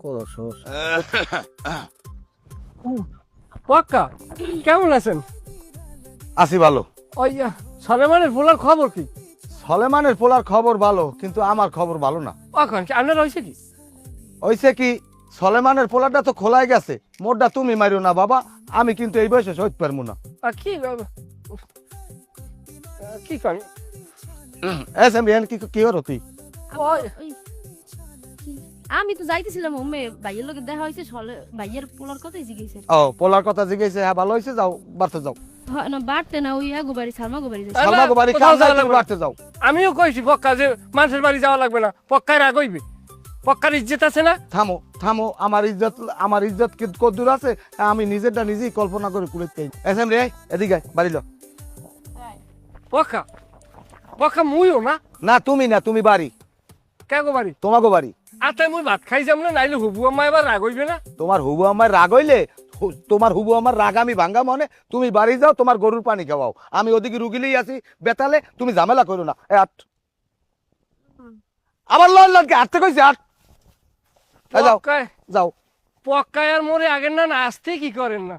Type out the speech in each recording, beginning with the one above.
করছস পাক্কা কেমন আছেন? আছি ভালো। ওই সলেমানের ফুলার খবর কি? সলেমানের পোলার খবর ভালো, কিন্তু আমার খবর ভালো না। কখন কি আপনার হয়েছে কি? হইছে কি, সলেমানের পোলারটা তো খোলাই গেছে। মোরটা তুমি মারিও না বাবা, আমি কিন্তু এই বয়সে সইতে পারবো না। কি কি করেন? কি কি হলো তুই? আমি তো যাইতেছিলাম ওমে ভাইয়ের লগে দেখা হইছে ভাইয়ের পোলার কথাই জিজ্ঞেস ও পোলার কথা জিজ্ঞেসে, হ্যাঁ ভালো হয়েছে, যাও বাড়তে যাও। না বাড়তে না ওই গোবাড়ি সালমা গোবাড়ি যাই সালমা গো বাড়ি কাজ যাই, তুমি বাড়তে যাও। আমিও কইছি পক্কা যে মানুষের বাড়ি যাওয়া লাগবে না, পক্কায় রাগ হইবে। পক্কার ইজ্জত আছে না? থামো থামো, আমার ইজ্জত কদ্দুর আছে আমি নিজেরটা নিজেই কল্পনা করে কুড়াইতে। এসএম রে এদিকে বাড়ি লো। পক্কা পক্কা মুইও না। না তুমি না, তুমি বাড়ি, কে গো বাড়ি? তোমাকে বাড়ি। আচ্ছা মুই ভাত খাই যাম না, নাইলে হুবু আম্মা এবার রাগ হইবে না? তোমার হুবু আমার রাগ হইলে, তোমার হুবু আমার রাগ আমি ভাঙ্গা মনে, তুমি বাড়ি যাও, তোমার গরুর পানি খাওয়াও, আমি ওদিকে রুগিলেই আছি বেতালে, তুমি ঝামেলা করো না। আট আবার লনকে আটতে কইছি, আট যাও পক্কায় যাও। পক্কায় আর মোরে আগের না না আসতে কি করেন না?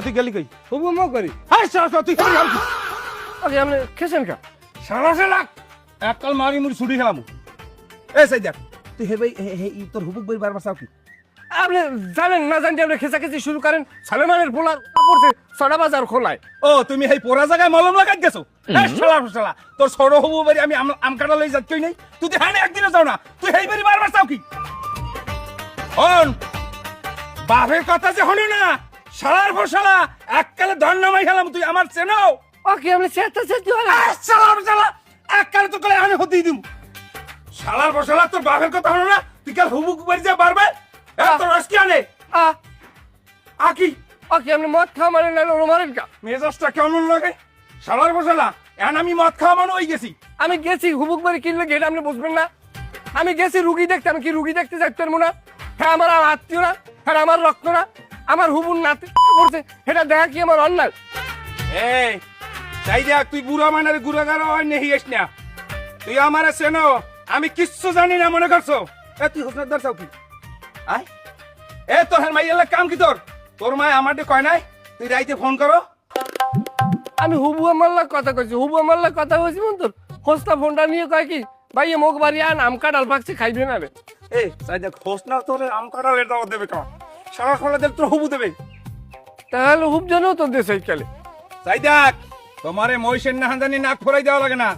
তুই গেলি কই? হুবু আম্মা করি। হ্যাঁ তুই আরে আপনি খেছেন কা? সারা লাখ এককাল মারি মুড়ি ছুটি খেলাম। এ সাই দেখ তুই হে ভাই হে তোর হুবুক বই বারবার চাও কি? আপনি জানেন না জানতে আপনি খেচাখেচি শুরু করেন। সালেমানের পোলার পড়ছে 6টা বাজার খোলায়। ও তুমি এই পোড়া জায়গায় মলম লাগাই গেছো? শালা তোর সরো হবু বাড়ি আমি আম কাটা লই যাচ্ছই নাই, তুই তো হ্যাঁ একদিনও যাও না, তুই এই বাড়ি বারবার চাও কি? হন বাপের কথা যে হলো না, শালার ফসলা এককালে ধন নামাই খেলাম, তুই আমার চেনো? ওকে আপনি চেষ্টা হয়। শালা এককালে তো কলে আমি হতেই দিম। শালার ফসলা তোর বাপের কথা হলো না, তুই কাল হুবুক বাড়ি যা বারবার তোর রস কি আনে আকি? ওকে আপনি মদ খাওয়া মানে না মারেন কা? মেজাজটা কেমন লাগে শালার ফসলা? এখন আমি মদ খাওয়া মানে হয়ে গেছি। আমি গেছি হুবুক বাড়ি কিনলে গেট আপনি বুঝবেন না? আমি গেছি রুগী দেখতে, আমি কি রুগী দেখতে যাইতে পারবো না? হ্যাঁ আমার আত্মীয় না, হ্যাঁ আমার রক্ত না, আমার হুবুর নাতি পড়ছে, সেটা দেখা কি আমার অন্যায়? এই চাই দেখ তুই বুড়া মানারে গুড়াগাড়া হয় নেহি এস না, তুই আমার চেনো, আমি কিচ্ছু জানি না মনে করছো? এ তুই হোসনার দর চাও কি? আয় এ তোর হ্যাঁ মাইয়ালা কাম কি তোর? তোর মায় আমাদের কয় নাই তুই রাইতে ফোন করো? আমি হুবু আমাল্লা কথা কইছি, হুবু আমাল্লা কথা কইছি মন তোর হোস্তা ফোনটা নিয়ে কয় কি ভাই মুখ বাড়ি আন আম কাঁঠাল পাকছে খাইবে না রে। এই চাই দেখ হোসনা তোর আম কাটাল এটা দেবে কেমন? সারা খোলা দেব তোর হবু দেবে। তাহলে হুব জানো তোর দেশ কালে চাই দেখ তোমারে মহিষের নাহাজানি নাক ফোরাই দেওয়া লাগে না,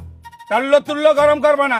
টাল্লো তুল্লো গরম করবা না।